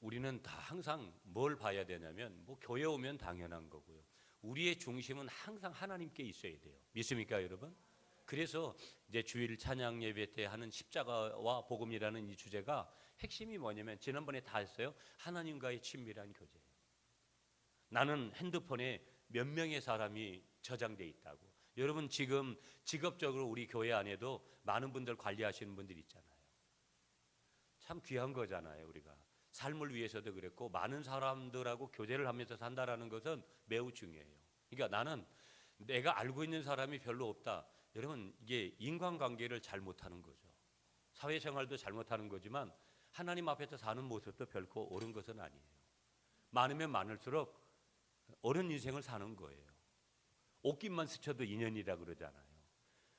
우리는 다 항상 뭘 봐야 되냐면 뭐 교회 오면 당연한 거고요. 우리의 중심은 항상 하나님께 있어야 돼요. 믿습니까, 여러분? 그래서 이제 주일 찬양 예배 때 하는 십자가와 복음이라는 이 주제가 핵심이 뭐냐면 지난번에 다 했어요. 하나님과의 친밀한 교제예요. 나는 핸드폰에 몇 명의 사람이 저장돼 있다고. 여러분 지금 직업적으로 우리 교회 안에도 많은 분들 관리하시는 분들 있잖아요. 참 귀한 거잖아요. 우리가 삶을 위해서도 그랬고 많은 사람들하고 교제를 하면서 산다라는 것은 매우 중요해요. 그러니까 나는 내가 알고 있는 사람이 별로 없다. 여러분 이게 인간관계를 잘못하는 거죠. 사회생활도 잘못하는 거지만 하나님 앞에서 사는 모습도 결코 옳은 것은 아니에요. 많으면 많을수록 옳은 인생을 사는 거예요. 옷깃만 스쳐도 인연이라 그러잖아요.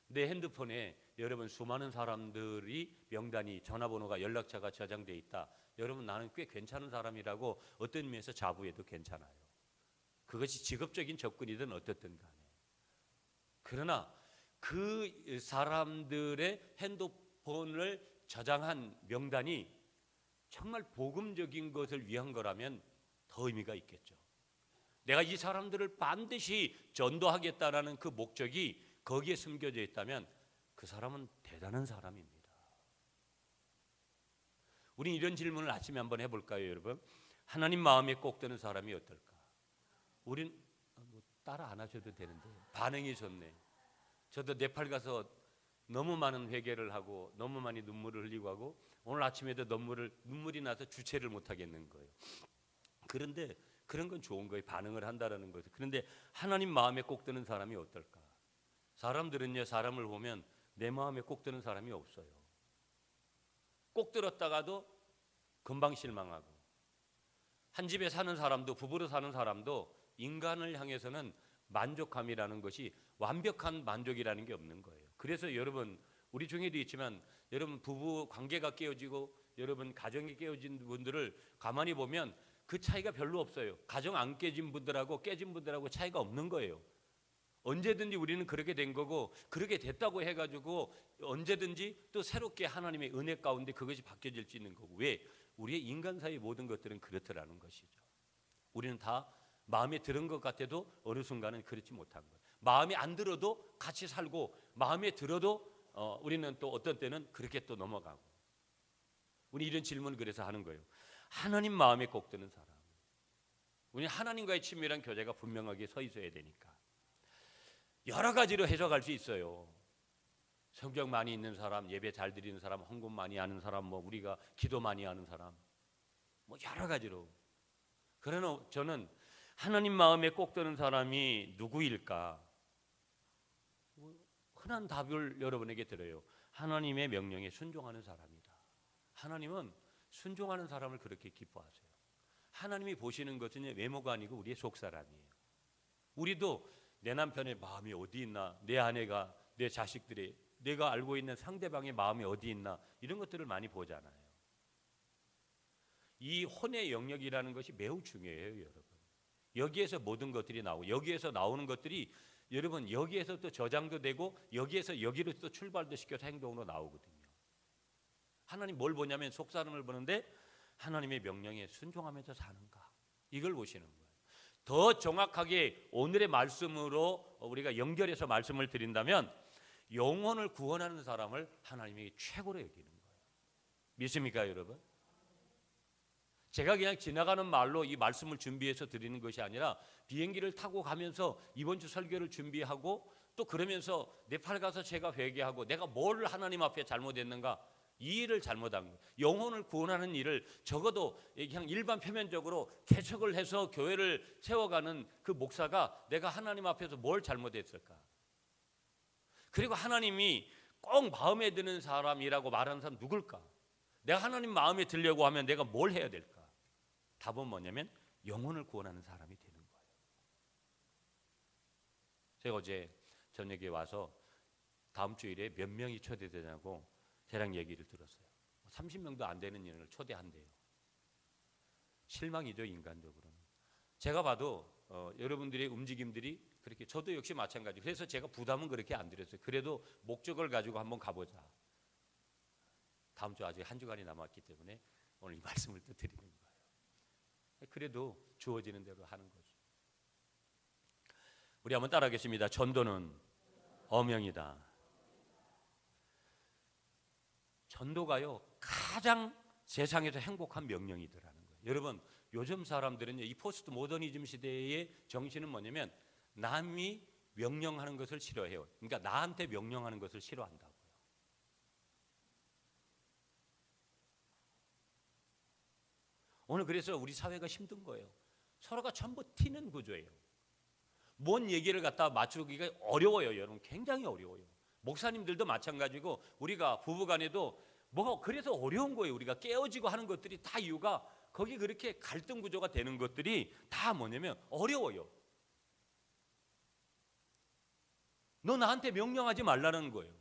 내 핸드폰에 여러분 수많은 사람들이 명단이 전화번호가 연락처가 저장돼 있다. 여러분 나는 꽤 괜찮은 사람이라고 어떤 면에서 자부해도 괜찮아요. 그것이 직업적인 접근이든 어떻든 간에. 그러나 그 사람들의 핸드폰을 저장한 명단이 정말 복음적인 것을 위한 거라면 더 의미가 있겠죠. 내가 이 사람들을 반드시 전도하겠다라는 그 목적이 거기에 숨겨져 있다면 그 사람은 대단한 사람입니다. 우린 이런 질문을 아침에 한번 해볼까요, 여러분? 하나님 마음에 꼭 드는 사람이 어떨까? 우린 뭐 따라 안 하셔도 되는데 반응이 좋네. 저도 네팔 가서 너무 많은 회개를 하고 너무 많이 눈물을 흘리고 하고 오늘 아침에도 눈물이 나서 주체를 못 하겠는 거예요. 그런데 그런 건 좋은 거예요. 반응을 한다라는 거죠. 그런데 하나님 마음에 꼭 드는 사람이 어떨까? 사람들은요, 사람을 보면 내 마음에 꼭 드는 사람이 없어요. 꼭 들었다가도 금방 실망하고, 한 집에 사는 사람도, 부부로 사는 사람도 인간을 향해서는 만족함이라는 것이 완벽한 만족이라는 게 없는 거예요. 그래서 여러분 우리 중에도 있지만 여러분 부부 관계가 깨어지고 여러분 가정이 깨어진 분들을 가만히 보면 그 차이가 별로 없어요. 가정 안 깨진 분들하고 깨진 분들하고 차이가 없는 거예요. 언제든지 우리는 그렇게 된 거고 그렇게 됐다고 해가지고 언제든지 또 새롭게 하나님의 은혜 가운데 그것이 바뀌어질 수 있는 거고. 왜? 우리의 인간사의 모든 것들은 그렇더라는 것이죠. 우리는 다 마음에 들은 것 같아도 어느 순간은 그렇지 못한 거예요. 마음에 안 들어도 같이 살고 마음에 들어도 우리는 또 어떤 때는 그렇게 또 넘어가고. 우리 이런 질문을 그래서 하는 거예요. 하나님 마음에 꼭 드는 사람. 우리 하나님과의 친밀한 교제가 분명하게 서 있어야 되니까. 여러 가지로 해석할 수 있어요. 성경 많이 있는 사람, 예배 잘 드리는 사람, 헌금 많이 하는 사람, 뭐 우리가 기도 많이 하는 사람, 뭐 여러 가지로. 그러나 저는 하나님 마음에 꼭 드는 사람이 누구일까? 흔한 답을 여러분에게 드려요. 하나님의 명령에 순종하는 사람이다. 하나님은 순종하는 사람을 그렇게 기뻐하세요. 하나님이 보시는 것은 외모가 아니고 우리의 속사람이에요. 우리도 내 남편의 마음이 어디 있나, 내 아내가, 내 자식들이, 내가 알고 있는 상대방의 마음이 어디 있나, 이런 것들을 많이 보잖아요. 이 혼의 영역이라는 것이 매우 중요해요, 여러분. 여기에서 모든 것들이 나오고 여기에서 나오는 것들이 여러분 여기에서 또 저장도 되고 여기에서 여기로 또 출발도 시켜서 행동으로 나오거든요. 하나님 뭘 보냐면 속사람을 보는데 하나님의 명령에 순종하면서 사는가, 이걸 보시는 거예요. 더 정확하게 오늘의 말씀으로 우리가 연결해서 말씀을 드린다면 영혼을 구원하는 사람을 하나님이 최고로 여기는 거예요. 믿습니까, 여러분? 제가 그냥 지나가는 말로 이 말씀을 준비해서 드리는 것이 아니라 비행기를 타고 가면서 이번 주 설교를 준비하고 또 그러면서 네팔 가서 제가 회개하고 내가 뭘 하나님 앞에 잘못했는가, 이 일을 잘못한 거예요. 영혼을 구원하는 일을 적어도 그냥 일반 표면적으로 개척을 해서 교회를 세워가는 그 목사가 내가 하나님 앞에서 뭘 잘못했을까? 그리고 하나님이 꼭 마음에 드는 사람이라고 말하는 사람 누굴까? 내가 하나님 마음에 들려고 하면 내가 뭘 해야 될까? 답은 뭐냐면 영혼을 구원하는 사람이 되는 거예요. 제가 어제 저녁에 와서 다음 주일에 몇 명이 초대되냐고 대략 얘기를 들었어요. 30명도 안 되는 인원을 초대한대요. 실망이죠, 인간적으로는. 제가 봐도 여러분들의 움직임들이 그렇게, 저도 역시 마찬가지. 그래서 제가 부담은 그렇게 안 드렸어요. 그래도 목적을 가지고 한번 가보자. 다음 주 아직 한 주간이 남았기 때문에 오늘 이 말씀을 또 드리는 거예요. 그래도 주어지는 대로 하는 거죠. 우리 한번 따라하겠습니다. 전도는 어명이다. 전도가요 가장 세상에서 행복한 명령이더라는 거예요. 여러분, 요즘 사람들은 이 포스트 모더니즘 시대의 정신은 뭐냐면 남이 명령하는 것을 싫어해요. 그러니까 나한테 명령하는 것을 싫어한다고요. 오늘 그래서 우리 사회가 힘든 거예요. 서로가 전부 튀는 구조예요. 뭔 얘기를 갖다 맞추기가 어려워요. 여러분, 굉장히 어려워요. 목사님들도 마찬가지고 우리가 부부간에도 뭐가 그래서 어려운 거예요. 우리가 깨어지고 하는 것들이 다 이유가 거기 그렇게 갈등 구조가 되는 것들이 다 뭐냐면 어려워요. 너 나한테 명령하지 말라는 거예요.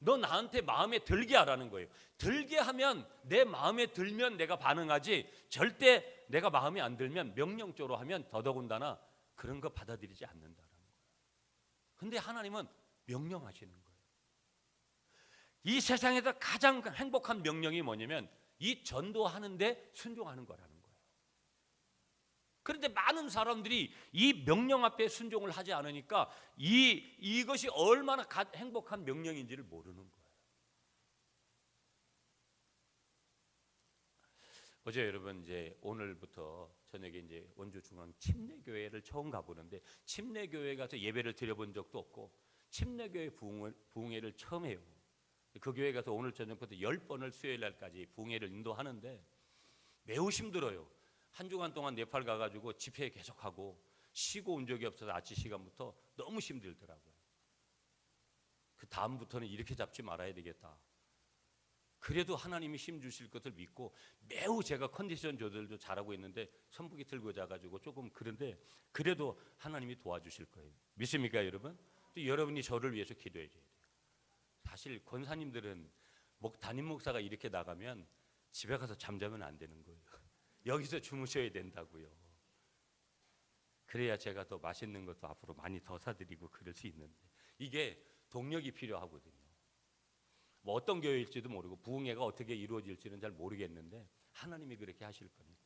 너 나한테 마음에 들게 하라는 거예요. 들게 하면 내 마음에 들면 내가 반응하지, 절대 내가 마음에 안 들면 명령적으로 하면 더더군다나 그런 거 받아들이지 않는다는 거예요. 근데 하나님은 명령하시는 거예요. 이 세상에서 가장 행복한 명령이 뭐냐면 이 전도하는데 순종하는 거라는 거예요. 그런데 많은 사람들이 이 명령 앞에 순종을 하지 않으니까 이것이 얼마나 행복한 명령인지를 모르는 거예요. 어제 여러분 이제 오늘부터 저녁에 이제 원주 중앙 침례교회를 처음 가보는데 침례교회 가서 예배를 드려본 적도 없고 침례교회 부흥회를 처음 해요. 그 교회 가서 오늘 저녁부터 10번을 수요일 날까지 부흥회를 인도하는데 매우 힘들어요. 한 주간 동안 네팔 가가지고 집회 계속하고 쉬고 온 적이 없어서 아침 시간부터 너무 힘들더라고요. 그 다음부터는 이렇게 잡지 말아야 되겠다. 그래도 하나님이 힘 주실 것을 믿고 매우 제가 컨디션 조절도 잘하고 있는데 선풍기 틀고 자가지고 조금 그런데 그래도 하나님이 도와주실 거예요. 믿습니까 여러분? 또 여러분이 저를 위해서 기도해 줘야 돼요. 사실 권사님들은 담임 목사가 이렇게 나가면 집에 가서 잠자면 안 되는 거예요. 여기서 주무셔야 된다고요. 그래야 제가 더 맛있는 것도 앞으로 많이 더 사드리고 그럴 수 있는데 이게 동력이 필요하거든요. 뭐 어떤 교회일지도 모르고 부흥회가 어떻게 이루어질지는 잘 모르겠는데 하나님이 그렇게 하실 거니까.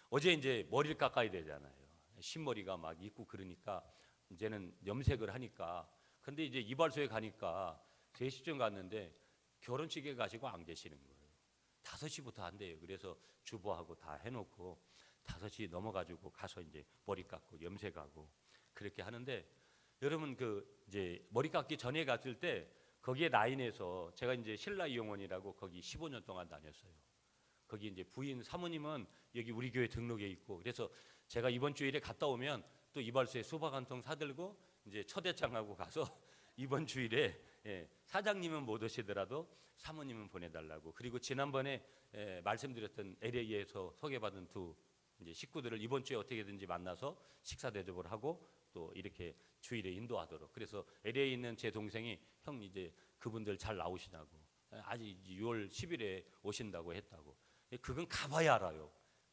어제 이제 머리를 깎아야 되잖아요. 신머리가 막 있고 그러니까 이제는 염색을 하니까 근데 이제 이발소에 가니까 3시쯤 갔는데 결혼식에 가시고 안 계시는 거예요. 5시부터 한대요. 그래서 주보하고 다 해놓고 5시 넘어가지고 가서 이제 머리 깎고 염색하고 그렇게 하는데 여러분 그 이제 머리 깎기 전에 갔을 때 거기에 라인에서 제가 이제 신라 이용원이라고 거기 15년 동안 다녔어요. 거기 이제 부인 사모님은 여기 우리 교회 등록에 있고 그래서 제가 이번 주일에 갔다 오면 또 이발소에 수박 한 통 사들고 이제 초대장하고 가서 이번 주일에 사장님은 못 오시더라도 사모님은 보내달라고. 그리고 지난번에 말씀드렸던 LA에서 소개받은 두 이제 식구들을 이번 주에 어떻게든지 만나서 식사 대접을 하고 또 이렇게 주일에 인도하도록. 그래서 LA에 있는 제 동생이 형 이제 그분들 잘 나오시냐고. 아직 6월 10일에 오신다고 했다고. 그건 가봐야 알아요.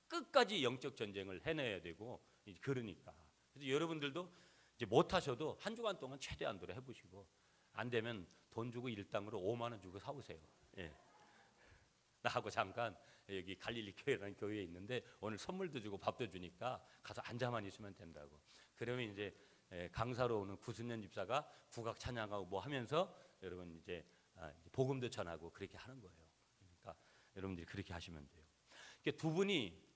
끝까지 영적 전쟁을 해내야 되고 그러니까. 그래서 여러분들도 이제 못 하셔도 한 주간 동안 최대한도로 해보시고 안 되면 돈 주고 일당으로 5만 원 주고 사오세요. 예. 나하고 잠깐 여기 갈릴리 교회라는 교회에 있는데 오늘 선물도 주고 밥도 주니까 가서 앉아만 있으면 된다고. 그러면 이제 강사로 오는 구순년 집사가 국악 찬양하고 뭐 하면서 여러분 이제 복음도 전하고 그렇게 하는 거예요. 그러니까 여러분들이 그렇게 하시면 돼요. 두 분이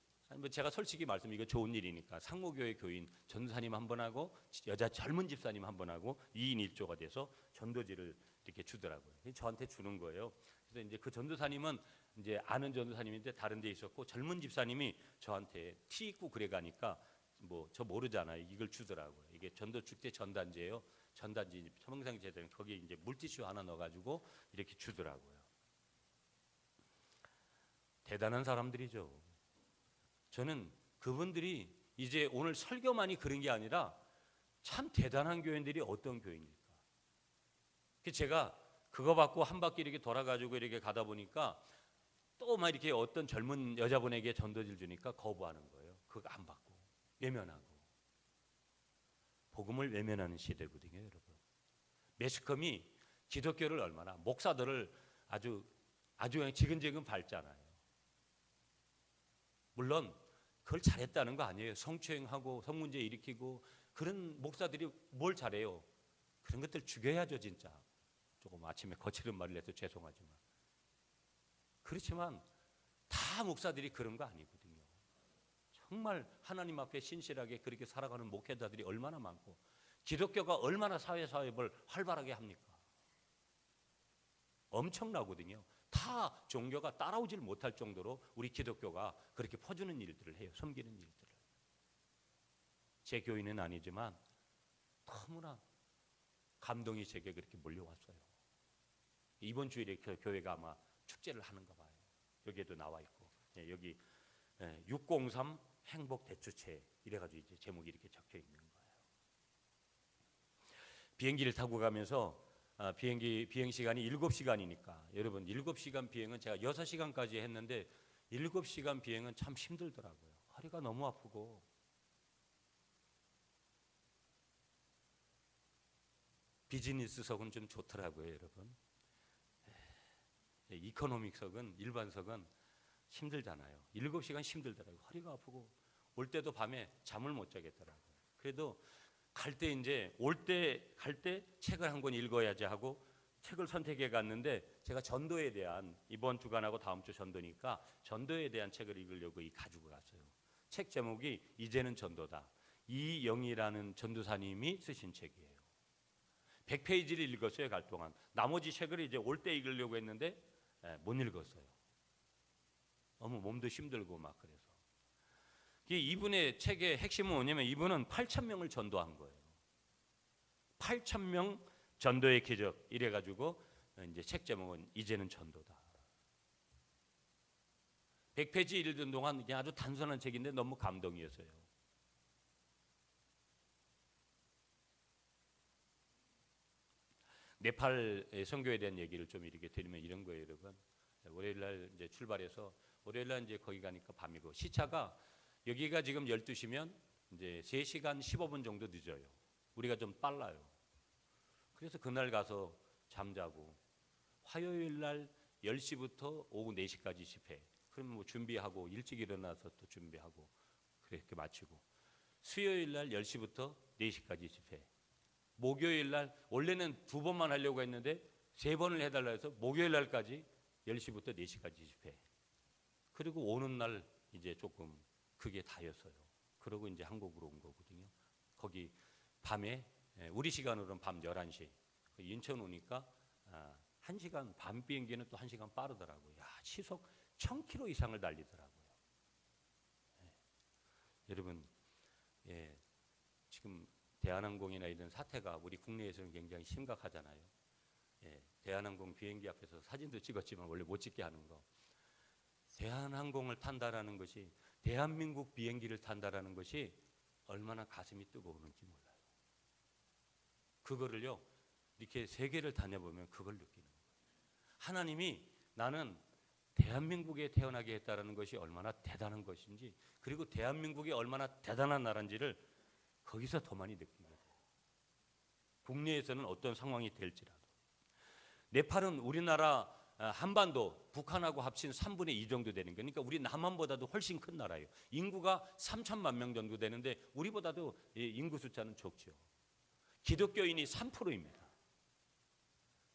제가 솔직히 말씀 이거 좋은 일이니까 상모교회 교인 전도사님 한 번 하고 여자 젊은 집사님 한 번 하고 2인 1조가 돼서 전도지를 이렇게 주더라고요. 저한테 주는 거예요. 그래서 이제 그 전도사님은 이제 아는 전도사님인데 다른 데 있었고 젊은 집사님이 저한테 티 입고 그래 가니까 뭐 저 모르잖아요. 이걸 주더라고요. 이게 전도 축제 전단지예요. 전단지 평생 제대로 거기에 이제 물티슈 하나 넣어 가지고 이렇게 주더라고요. 대단한 사람들이죠. 저는 그분들이 이제 오늘 설교만이 그런 게 아니라 참 대단한 교인들이 어떤 교인일까. 제가 그거 받고 한 바퀴 이렇게 돌아가지고 이렇게 가다 보니까 또 막 이렇게 어떤 젊은 여자분에게 전도지를 주니까 거부하는 거예요. 그거 안 받고 외면하고. 복음을 외면하는 시대거든요, 여러분. 매스컴이 기독교를 얼마나 목사들을 아주 그냥 지근지근 밟잖아요. 물론 그걸 잘했다는 거 아니에요. 성추행하고 성문제 일으키고 그런 목사들이 뭘 잘해요? 그런 것들 죽여야죠 진짜. 조금 아침에 거칠은 말을 해서 죄송하지만 그렇지만 다 목사들이 그런 거 아니거든요. 정말 하나님 앞에 신실하게 그렇게 살아가는 목회자들이 얼마나 많고 기독교가 얼마나 사회사업을 활발하게 합니까? 엄청나거든요. 다 종교가 따라오질 못할 정도로 우리 기독교가 그렇게 퍼주는 일들을 해요. 섬기는 일들을. 제 교인은 아니지만 너무나 감동이 제게 그렇게 몰려왔어요. 이번 주일에 교회가 아마 축제를 하는가 봐요. 여기에도 나와 있고 여기 603 행복 대추체 이래가지고 이제 제목이 이렇게 적혀 있는 거예요. 비행기를 타고 가면서 비행 시간이 7시간이니까 여러분 7시간 비행은 제가 6시간까지 했는데 7시간 비행은 참 힘들더라고요. 허리가 너무 아프고 비즈니스석은 좀 좋더라고요, 여러분. 이코노믹석은 일반석은 힘들잖아요. 7시간 힘들더라고요. 허리가 아프고 올 때도 밤에 잠을 못 자겠더라고요. 그래도 갈 때 이제 갈 때 책을 한 권 읽어야지 하고 책을 선택해 갔는데 제가 전도에 대한 이번 주간하고 다음 주 전도니까 전도에 대한 책을 읽으려고 가지고 갔어요. 책 제목이 이제는 전도다. 이영이라는 전도사님이 쓰신 책이에요. 100페이지를 읽었어요, 갈 동안. 나머지 책을 이제 올 때 읽으려고 했는데 못 읽었어요. 너무 몸도 힘들고 막 그래서. 이분의 책의 핵심은 뭐냐면 이분은 8,000명을 전도한 거예요. 8,000명 전도의 기적 이래가지고 이제 책 제목은 이제는 전도다. 100페이지 읽는 동안 그냥 아주 단순한 책인데 너무 감동이었어요. 네팔 선교에 대한 얘기를 좀 이렇게 드리면 이런 거예요, 여러분. 월요일 날 이제 출발해서 월요일 날 이제 거기 가니까 밤이고 시차가 여기가 지금 12시면 이제 3시간 15분 정도 늦어요. 우리가 좀 빨라요. 그래서 그날 가서 잠자고 화요일 날 10시부터 오후 4시까지 집회. 그럼 뭐 준비하고 일찍 일어나서 또 준비하고 그렇게 마치고 수요일 날 10시부터 4시까지 집회. 목요일 날 원래는 2번만 하려고 했는데 3번을 해달라 해서 목요일 날까지 10시부터 4시까지 집회. 그리고 오는 날 이제 조금 그게 다였어요. 그러고 이제 한국으로 온 거거든요. 거기 밤에 우리 시간으로는 밤 11시. 인천 오니까 1시간 밤 비행기는 또 1시간 빠르더라고요. 야, 시속 1000km 이상을 달리더라고요. 여러분, 지금 대한항공이나 이런 사태가 우리 국내에서는 굉장히 심각하잖아요. 대한항공 비행기 앞에서 사진도 찍었지만 원래 못 찍게 하는 거. 대한항공을 탄다라는 것이 대한민국 비행기를 탄다라는 것이 얼마나 가슴이 뜨거우는지 몰라요. 그거를요 이렇게 세계를 다녀보면 그걸 느끼는 거예요. 하나님이 나는 대한민국에 태어나게 했다라는 것이 얼마나 대단한 것인지 그리고 대한민국이 얼마나 대단한 나라인지를 거기서 더 많이 느끼게 돼요. 국내에서는 어떤 상황이 될지라도. 네팔은 우리나라 한반도, 북한하고 합친 3분의 2 정도 되는 거예요. 그러니까 우리 남한보다도 훨씬 큰 나라예요. 인구가 3천만 명 정도 되는데 우리보다도 인구 숫자는 적죠. 기독교인이 3%입니다.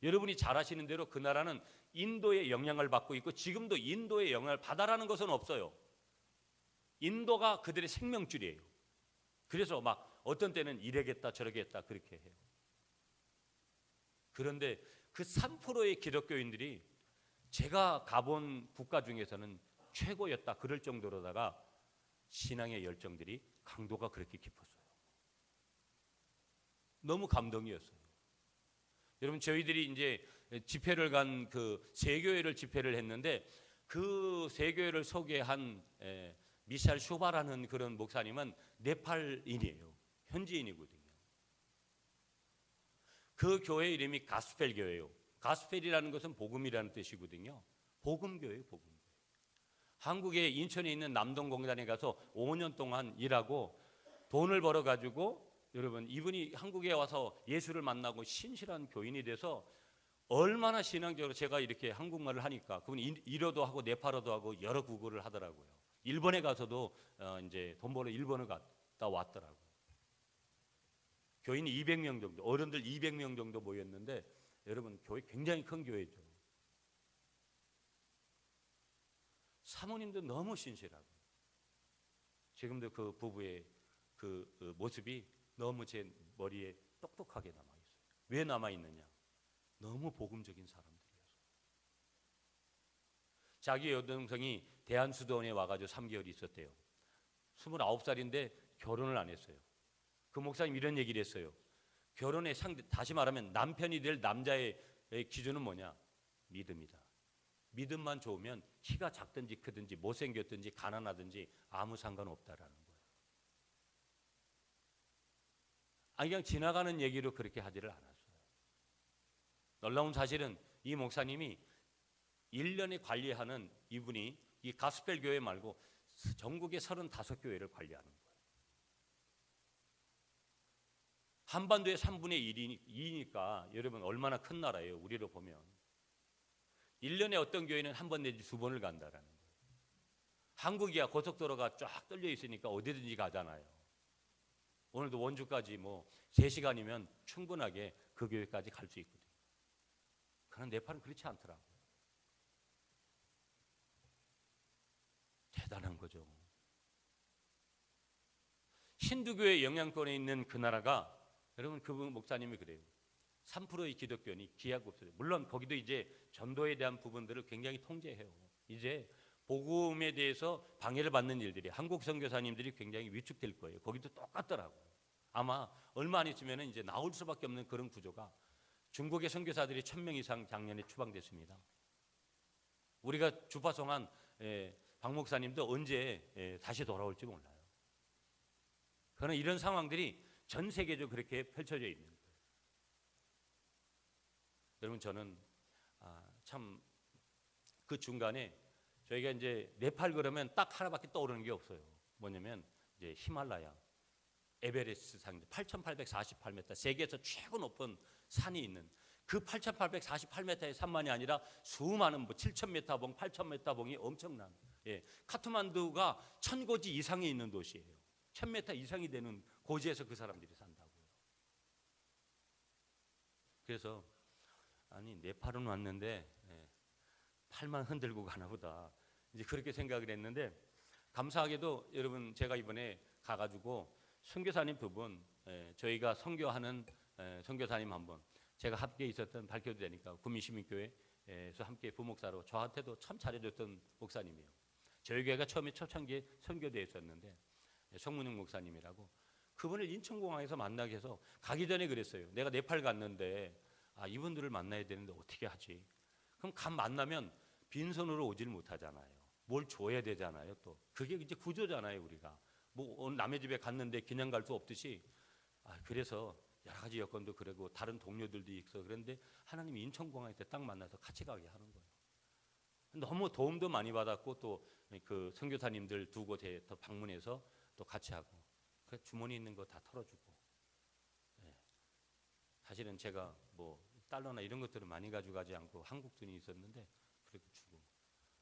여러분이 잘 아시는 대로 그 나라는 인도의 영향을 받고 있고 지금도 인도의 영향을 받아라는 것은 없어요. 인도가 그들의 생명줄이에요. 그래서 막 어떤 때는 이래겠다 저러겠다 그렇게 해요. 그런데 그 3%의 기독교인들이 제가 가본 국가 중에서는 최고였다 그럴 정도로다가 신앙의 열정들이 강도가 그렇게 깊었어요. 너무 감동이었어요. 여러분 저희들이 이제 집회를 간 그 세교회를 집회를 했는데 그 세교회를 소개한 미샬 슈바라는 그런 목사님은 네팔인이에요. 현지인이거든요. 그 교회 이름이 가스펠 교회예요. 가스펠이라는 것은 복음이라는 뜻이거든요. 복음교회예요, 복음교회. 한국에 인천에 있는 남동공단에 가서 5년 동안 일하고 돈을 벌어 가지고 여러분 이분이 한국에 와서 예수를 만나고 신실한 교인이 돼서 얼마나 신앙적으로 제가 이렇게 한국말을 하니까 그분이 일어도 하고 네팔어도 하고 여러 국어를 하더라고요. 일본에 가서도 이제 돈 벌어 일본을 갔다 왔더라고요. 교인이 200명 정도, 어른들 200명 정도 모였는데 여러분 교회 굉장히 큰 교회죠. 사모님도 너무 신실하고 지금도 그 부부의 그 모습이 너무 제 머리에 똑똑하게 남아있어요. 왜 남아있느냐? 너무 복음적인 사람들이어서. 자기 여동생이 대한수도원에 와가지고 3개월 있었대요. 29살인데 결혼을 안 했어요. 그 목사님 이런 얘기를 했어요. 결혼의 상대, 다시 말하면 남편이 될 남자의 기준은 뭐냐? 믿음이다. 믿음만 좋으면 키가 작든지 크든지 못생겼든지 가난하든지 아무 상관없다라는 거예요. 아니 그냥 지나가는 얘기로 그렇게 하지를 않았어요. 놀라운 사실은 이 목사님이 1년에 관리하는 이분이 이 가스펠 교회 말고 전국의 35교회를 관리하는 거예요. 한반도의 3분의 2니까 여러분 얼마나 큰 나라예요. 우리로 보면 1년에 어떤 교회는 한 번 내지 2번을 간다라는 거예요. 한국이야 고속도로가 쫙 뚫려 있으니까 어디든지 가잖아요. 오늘도 원주까지 뭐 3시간이면 충분하게 그 교회까지 갈 수 있거든요. 그런데 네팔은 그렇지 않더라고요. 대단한 거죠. 힌두교의 영향권에 있는 그 나라가 여러분 그 목사님이 그래요. 3%의 기독교인이 기하가 없어요. 물론 거기도 이제 전도에 대한 부분들을 굉장히 통제해요. 이제 복음에 대해서 방해를 받는 일들이 한국 선교사님들이 굉장히 위축될 거예요. 거기도 똑같더라고요. 아마 얼마 안 있으면 이제 나올 수밖에 없는 그런 구조가 중국의 선교사들이 1000명 이상 작년에 추방됐습니다. 우리가 주파송한 박 목사님도 언제 다시 돌아올지 몰라요. 그러나 이런 상황들이 전 세계적으로 그렇게 펼쳐져 있는 거예요. 여러분 저는 참 그 중간에 저희가 이제 네팔 그러면 딱 하나밖에 떠오르는 게 없어요. 뭐냐면 이제 히말라야 에베레스트 산 8,848m 세계에서 최고 높은 산이 있는 그 8,848m의 산만이 아니라 수많은 뭐 7,000m 봉, 8,000m 봉이 엄청난 카트만두가 1000고지 이상에 있는 도시예요. 1000m 이상이 되는 고지에서 그 사람들이 산다고요. 그래서 아니 네팔은 왔는데 팔만 흔들고 가나 보다 이제 그렇게 생각을 했는데 감사하게도 여러분 제가 이번에 가가지고 선교사님 2분 저희가 선교하는 선교사님 1분 제가 함께 있었던 밝혀도 되니까 구민시민교회에서 함께 부목사로 저한테도 참 잘해줬던 목사님이에요. 저희 교회가 처음에 초창기에 선교대에 있었는데 성문영 목사님이라고 그분을 인천공항에서 만나게 해서 가기 전에 그랬어요. 내가 네팔 갔는데 이분들을 만나야 되는데 어떻게 하지? 그럼 만나면 빈손으로 오질 못하잖아요. 뭘 줘야 되잖아요. 또 그게 이제 구조잖아요. 우리가 뭐 남의 집에 갔는데 그냥 갈 수 없듯이 그래서 여러 가지 여건도 그러고 다른 동료들도 있어 그런데 하나님이 인천공항에서 딱 만나서 같이 가게 하는 거예요. 너무 도움도 많이 받았고 또 그 선교사님들 2곳에 더 방문해서 또 같이 하고 그 주머니 있는 거 다 털어주고 사실은 제가 뭐 달러나 이런 것들은 많이 가져가지 않고 한국 돈이 있었는데 그렇게 주고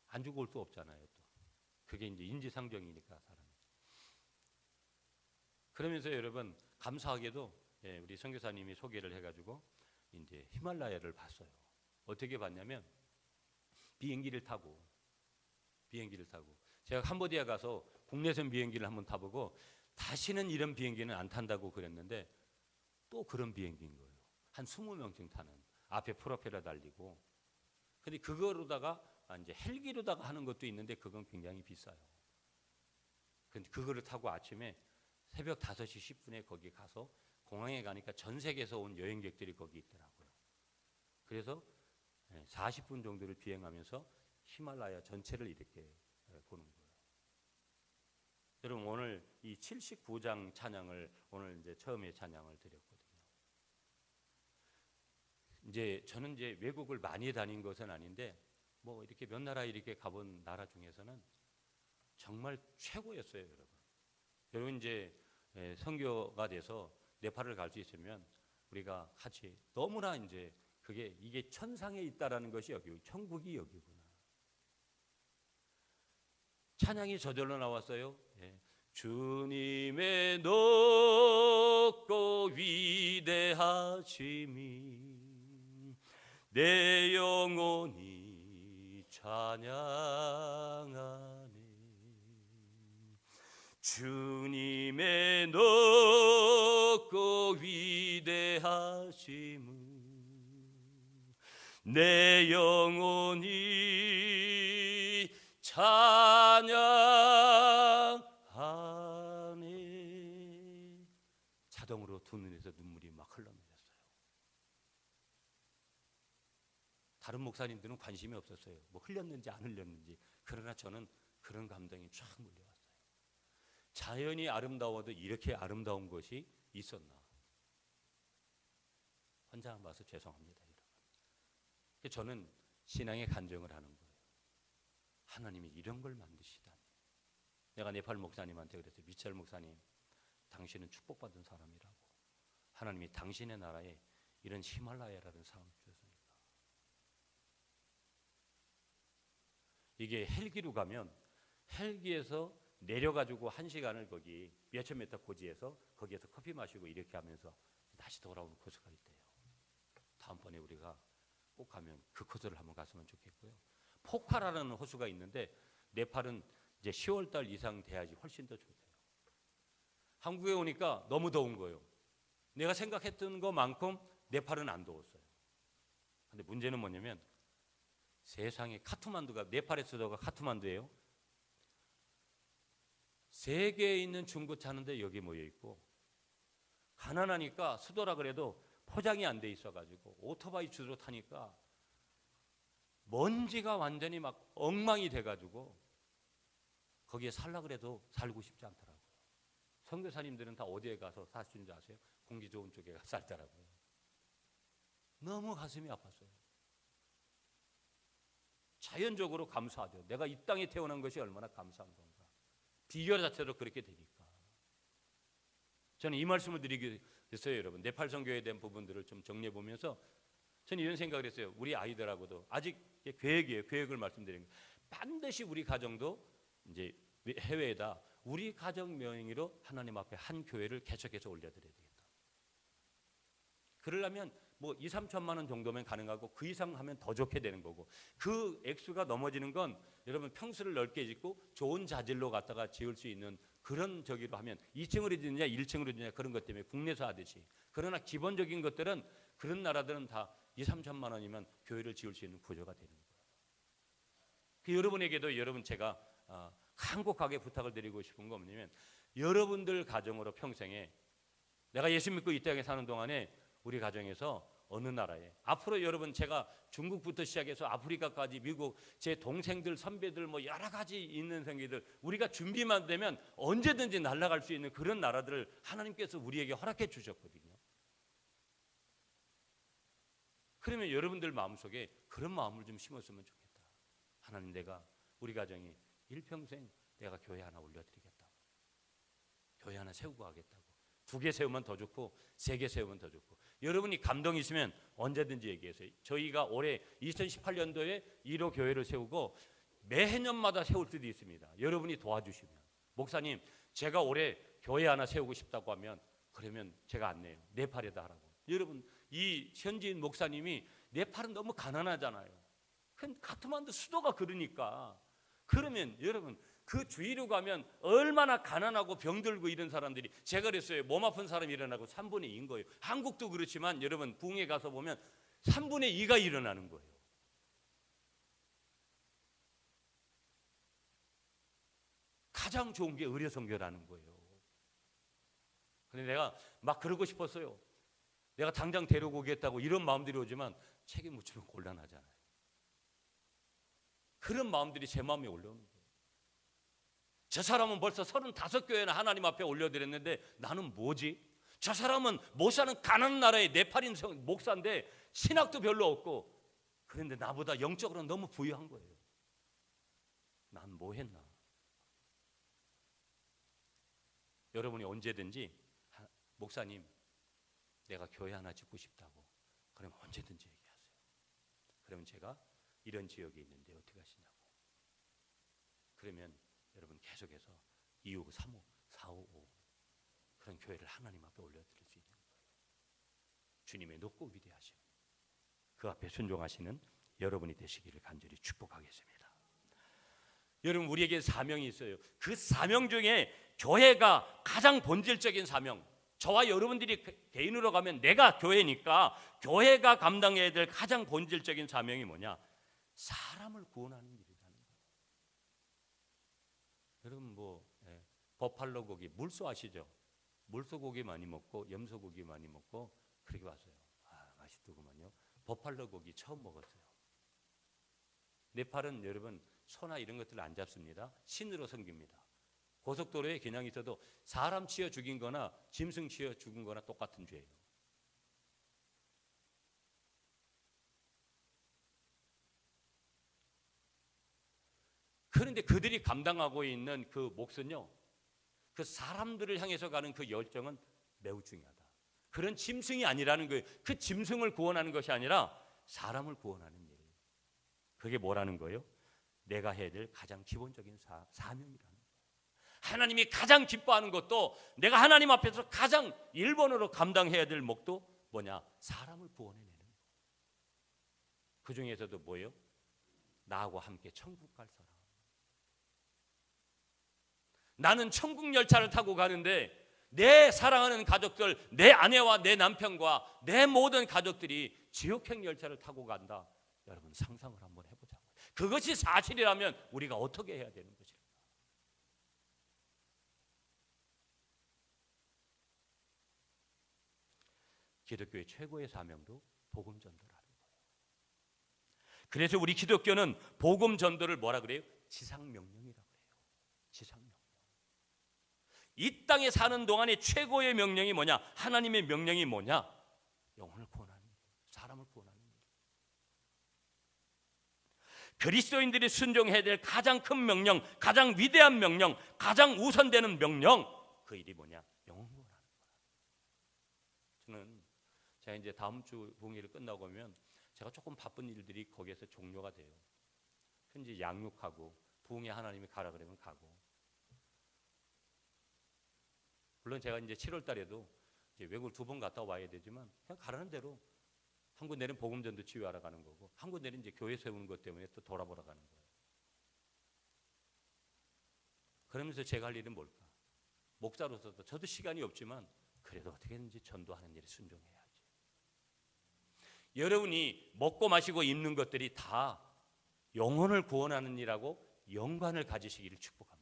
안 주고 올 수 없잖아요. 또 그게 이제 인지상정이니까 사람이. 그러면서 여러분 감사하게도 우리 선교사님이 소개를 해가지고 이제 히말라야를 봤어요. 어떻게 봤냐면 비행기를 타고 제가 캄보디아 가서 국내선 비행기를 한번 타보고 다시는 이런 비행기는 안 탄다고 그랬는데 또 그런 비행기인 거예요. 한 20명쯤 타는 앞에 프로펠러 달리고 근데 그거로다가 이제 헬기로다가 하는 것도 있는데 그건 굉장히 비싸요. 근데 그거를 타고 아침에 새벽 5시 10분에 거기 가서 공항에 가니까 전 세계에서 온 여행객들이 거기 있더라고요. 그래서 40분 정도를 비행하면서 히말라야 전체를 이렇게 보는 거예요. 여러분 오늘 이 79장 찬양을 오늘 이제 처음에 찬양을 드렸거든요. 이제 저는 이제 외국을 많이 다닌 것은 아닌데 뭐 이렇게 몇 나라 이렇게 가본 나라 중에서는 정말 최고였어요, 여러분. 여러분 이제 선교가 돼서 네팔을 갈 수 있으면 우리가 같이 너무나 이제 이게 천상에 있다라는 것이 여기 천국이 여기구나. 찬양이 저절로 나왔어요. 예. 주님의 높고 위대하심이 내 영혼이 찬양하네. 주님의 높고 위대하심은 내 영혼이 찬양하네. 자동으로 두 눈에서 눈물이 막 흘러내렸어요. 다른 목사님들은 관심이 없었어요. 뭐 흘렸는지 안 흘렸는지. 그러나 저는 그런 감동이 쫙 몰려왔어요. 자연이 아름다워도 이렇게 아름다운 것이 있었나. 혼자 봐서 죄송합니다, 여러분. 저는 신앙의 간증을 하는 거예요. 하나님이 이런 걸 만드시다니. 내가 네팔 목사님한테 그랬어요. 미첼 목사님, 당신은 축복받은 사람이라고. 하나님이 당신의 나라에 이런 히말라야라는 상을 주셨으니까. 이게 헬기로 가면 헬기에서 내려가지고 1시간을 거기 몇천 미터 고지에서 거기에서 커피 마시고 이렇게 하면서 다시 돌아오는 코스가 있대요. 다음번에 우리가 꼭 가면 그 코스를 한번 갔으면 좋겠고요. 포카라는 호수가 있는데 네팔은 이제 10월달 이상 돼야지 훨씬 더 좋대요. 한국에 오니까 너무 더운 거예요. 내가 생각했던 것만큼 네팔은 안 더웠어요. 근데 문제는 뭐냐면 세상에 카트만두가, 네팔의 수도가 카트만두예요. 세계에 있는 중고 차는데 여기 모여 있고, 가난하니까 수도라 그래도 포장이 안 돼 있어가지고 오토바이 주로 타니까 먼지가 완전히 막 엉망이 돼가지고 거기에 살라 그래도 살고 싶지 않더라고요. 선교사님들은 다 어디에 가서 사시는 줄 아세요? 공기 좋은 쪽에 가서 살더라고요. 너무 가슴이 아팠어요. 자연적으로 감사하죠. 내가 이 땅에 태어난 것이 얼마나 감사한 건가. 비결 자체로 그렇게 되니까. 저는 이 말씀을 드리게 됐어요, 여러분. 네팔 선교에 대한 부분들을 좀 정리해 보면서 저는 이런 생각을 했어요. 우리 아이들하고도 아직 계획이에요. 계획을 말씀드리는 거예요. 반드시 우리 가정도 이제 해외에다 우리 가정 명의로 하나님 앞에 한 교회를 개척해서 올려드려야 되겠다. 그러려면 뭐 2, 3천만 원 정도면 가능하고 그 이상 하면 더 좋게 되는 거고, 그 액수가 넘어지는 건 여러분 평수를 넓게 짓고 좋은 자질로 갖다가 지을 수 있는 그런 저기로 하면 2층으로 짓느냐 1층으로 짓느냐 그런 것 때문에 국내에서 하듯이. 그러나 기본적인 것들은 그런 나라들은 다 2, 3천만 원이면 교회를 지을 수 있는 구조가 되는 거예요. 그 여러분에게도 여러분 제가 간곡하게 부탁을 드리고 싶은 거 뭐냐면, 여러분들 가정으로 평생에 내가 예수 믿고 이 땅에 사는 동안에 우리 가정에서 어느 나라에, 앞으로 여러분 제가 중국부터 시작해서 아프리카까지 미국, 제 동생들 선배들 뭐 여러 가지 있는 생기들, 우리가 준비만 되면 언제든지 날아갈 수 있는 그런 나라들을 하나님께서 우리에게 허락해 주셨거든요. 그러면 여러분들 마음속에 그런 마음을 좀 심었으면 좋겠다. 하나님, 내가 우리 가정이 일평생 내가 교회 하나 올려드리겠다고, 교회 하나 세우고 하겠다고. 2개 세우면 더 좋고 3개 세우면 더 좋고. 여러분이 감동이 있으면 언제든지 얘기하세요. 저희가 올해 2018년도에 1호 교회를 세우고 매해년마다 세울 수도 있습니다. 여러분이 도와주시면. 목사님, 제가 올해 교회 하나 세우고 싶다고 하면 그러면 제가 안내요. 네팔에다 하라고. 여러분, 이 현지인 목사님이 네팔은 너무 가난하잖아요. 카트만두 수도가 그러니까. 그러면 여러분 그 주위로 가면 얼마나 가난하고 병들고 이런 사람들이, 제가 그랬어요. 몸 아픈 사람이 일어나고 3분의 2인 거예요. 한국도 그렇지만 여러분 부흥에 가서 보면 3분의 2가 일어나는 거예요. 가장 좋은 게 의료 선교라는 거예요. 근데 내가 막 그러고 싶었어요. 내가 당장 데리고 오겠다고 이런 마음들이 오지만 책임 묻히면 곤란하잖아요. 그런 마음들이 제 마음에 올라오는 거예요. 저 사람은 벌써 35교회나 하나님 앞에 올려드렸는데 나는 뭐지? 저 사람은 못 사는 가난한 나라의 네팔인 목사인데 신학도 별로 없고, 그런데 나보다 영적으로 너무 부유한 거예요. 난 뭐 했나? 여러분이 언제든지 목사님, 내가 교회 하나 짓고 싶다고 그러면 언제든지 얘기하세요. 그러면 제가 이런 지역에 있는데 어떻게 하시냐고. 그러면 여러분 계속해서 2호, 3호, 4호, 5 그런 교회를 하나님 앞에 올려드릴 수 있는 거예요. 주님의 높고 위대하심 그 앞에 순종하시는 여러분이 되시기를 간절히 축복하겠습니다. 여러분 우리에게 사명이 있어요. 그 사명 중에 교회가 가장 본질적인 사명, 저와 여러분들이 개인으로 가면 내가 교회니까 교회가 감당해야 될 가장 본질적인 사명이 뭐냐? 사람을 구원하는 일이라는 거예요. 여러분 버팔로 고기 물소 아시죠? 물소 고기 많이 먹고 염소 고기 많이 먹고 그렇게 왔어요. 맛있더구만요. 버팔로 고기 처음 먹었어요. 네팔은 여러분 소나 이런 것들을 안 잡습니다. 신으로 섬깁니다. 고속도로에 그냥 있어도 사람 치어 죽인 거나 짐승 치어 죽은 거나 똑같은 죄예요. 그런데 그들이 감당하고 있는 그 몫은요, 그 사람들을 향해서 가는 그 열정은 매우 중요하다. 그런 짐승이 아니라는 거예요. 그 짐승을 구원하는 것이 아니라 사람을 구원하는 일이에요. 그게 뭐라는 거예요? 내가 해야 될 가장 기본적인 사명이라는 거예요. 하나님이 가장 기뻐하는 것도 내가 하나님 앞에서 가장 1번으로 감당해야 될 몫도 뭐냐? 사람을 구원해내는 거예요. 그 중에서도 뭐예요? 나하고 함께 천국 갈 사람. 나는 천국 열차를 타고 가는데 내 사랑하는 가족들, 내 아내와 내 남편과 내 모든 가족들이 지옥행 열차를 타고 간다. 여러분 상상을 한번 해보자고요. 그것이 사실이라면 우리가 어떻게 해야 되는 것일까? 기독교의 최고의 사명도 복음 전도라는 거예요. 그래서 우리 기독교는 복음 전도를 뭐라 그래요? 지상 명령이라고 그래요. 지상 명령. 이 땅에 사는 동안의 최고의 명령이 뭐냐? 하나님의 명령이 뭐냐? 영혼을 구원하는 일, 사람을 구원하는 일. 그리스도인들이 순종해야 될 가장 큰 명령, 가장 위대한 명령, 가장 우선되는 명령, 그 일이 뭐냐? 영혼 구원하는 거라. 저는 제가 이제 다음 주 부흥회를 끝나고 오면 제가 조금 바쁜 일들이 거기에서 종료가 돼요. 현재 양육하고 부흥회 하나님이 가라 그러면 가고. 물론 제가 이제 7월 달에도 이제 외국을 2번 갔다 와야 되지만 그냥 가라는 대로 한 군데는 복음전도 치유하러 가는 거고 한 군데는 이제 교회 세우는 것 때문에 또 돌아보러 가는 거예요. 그러면서 제가 할 일은 뭘까? 목사로서도 저도 시간이 없지만 그래도 어떻게든지 전도하는 일에 순종해야지. 여러분이 먹고 마시고 입는 것들이 다 영혼을 구원하는 일하고 연관을 가지시기를 축복합니다.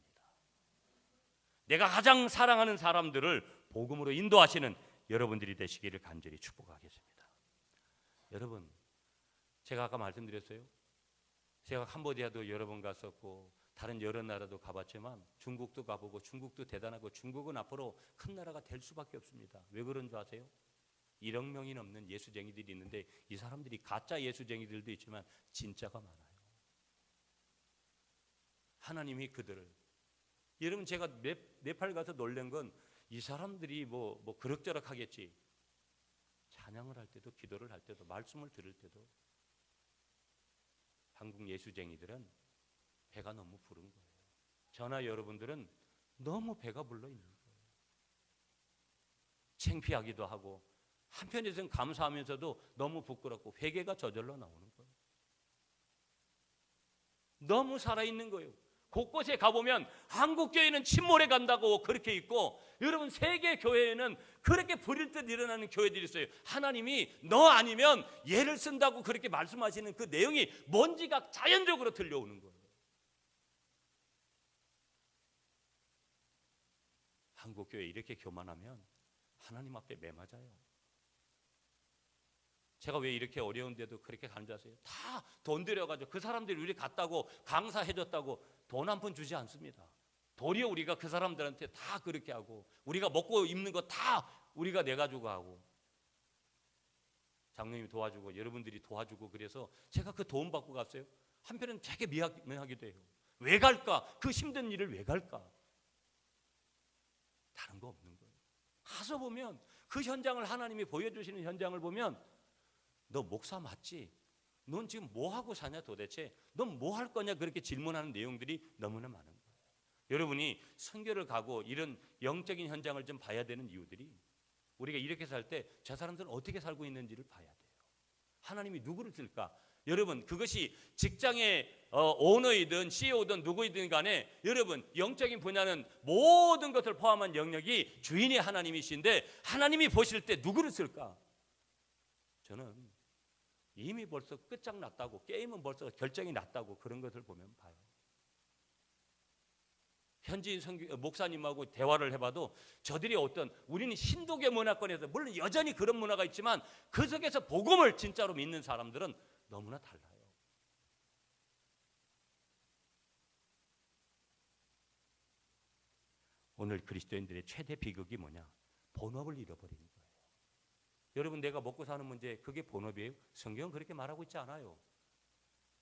내가 가장 사랑하는 사람들을 복음으로 인도하시는 여러분들이 되시기를 간절히 축복하겠습니다. 여러분, 제가 아까 말씀드렸어요. 제가 캄보디아도 여러 번 갔었고 다른 여러 나라도 가봤지만 중국도 가보고 중국도 대단하고 중국은 앞으로 큰 나라가 될 수밖에 없습니다. 왜 그런 줄 아세요? 1억 명이 넘는 예수쟁이들이 있는데 이 사람들이 가짜 예수쟁이들도 있지만 진짜가 많아요. 하나님이 그들을 여러분 제가 네팔 가서 놀란 건 이 사람들이 뭐 그럭저럭 하겠지. 찬양을 할 때도 기도를 할 때도 말씀을 들을 때도 한국 예수쟁이들은 배가 너무 부른 거예요. 저나 여러분들은 너무 배가 불러 있는 거예요. 창피하기도 하고 한편에서는 감사하면서도 너무 부끄럽고 회개가 저절로 나오는 거예요. 너무 살아있는 거예요. 곳곳에 가보면 한국 교회는 침몰해 간다고 그렇게 있고 여러분 세계 교회에는 그렇게 부릴 듯 일어나는 교회들이 있어요. 하나님이 너 아니면 얘를 쓴다고 그렇게 말씀하시는 그 내용이 뭔지가 자연적으로 들려오는 거예요. 한국 교회 이렇게 교만하면 하나님 앞에 매맞아요. 제가 왜 이렇게 어려운데도 그렇게 가는 줄 아세요? 다 돈 들여가지고 그 사람들이 우리 갔다고 강사해줬다고 돈 한 푼 주지 않습니다. 도리어 우리가 그 사람들한테 다 그렇게 하고 우리가 먹고 입는 거 다 우리가 내가지고 하고 장로님이 도와주고 여러분들이 도와주고 그래서 제가 그 도움 받고 갔어요. 한편은 되게 미안하기도 해요. 왜 갈까? 그 힘든 일을 왜 갈까? 다른 거 없는 거예요. 가서 보면 그 현장을 하나님이 보여주시는 현장을 보면 너 목사 맞지? 넌 지금 뭐 하고 사냐 도대체? 넌 뭐 할 거냐? 그렇게 질문하는 내용들이 너무나 많은 거예요. 여러분이 선교를 가고 이런 영적인 현장을 좀 봐야 되는 이유들이, 우리가 이렇게 살 때 저 사람들은 어떻게 살고 있는지를 봐야 돼요. 하나님이 누구를 쓸까? 여러분, 그것이 직장의 오너이든 CEO든 누구이든 간에 여러분, 영적인 분야는 모든 것을 포함한 영역이 주인이 하나님이신데, 하나님이 보실 때 누구를 쓸까? 저는 이미 벌써 끝장났다고, 게임은 벌써 결정이 났다고, 그런 것을 보면 봐요. 현지인 목사님하고 대화를 해봐도 저들이 우리는 신도계 문화권에서 물론 여전히 그런 문화가 있지만 그 속에서 복음을 진짜로 믿는 사람들은 너무나 달라요. 오늘 그리스도인들의 최대 비극이 뭐냐? 본업을 잃어버리는 거예요. 여러분, 내가 먹고 사는 문제, 그게 본업이에요? 성경은 그렇게 말하고 있지 않아요.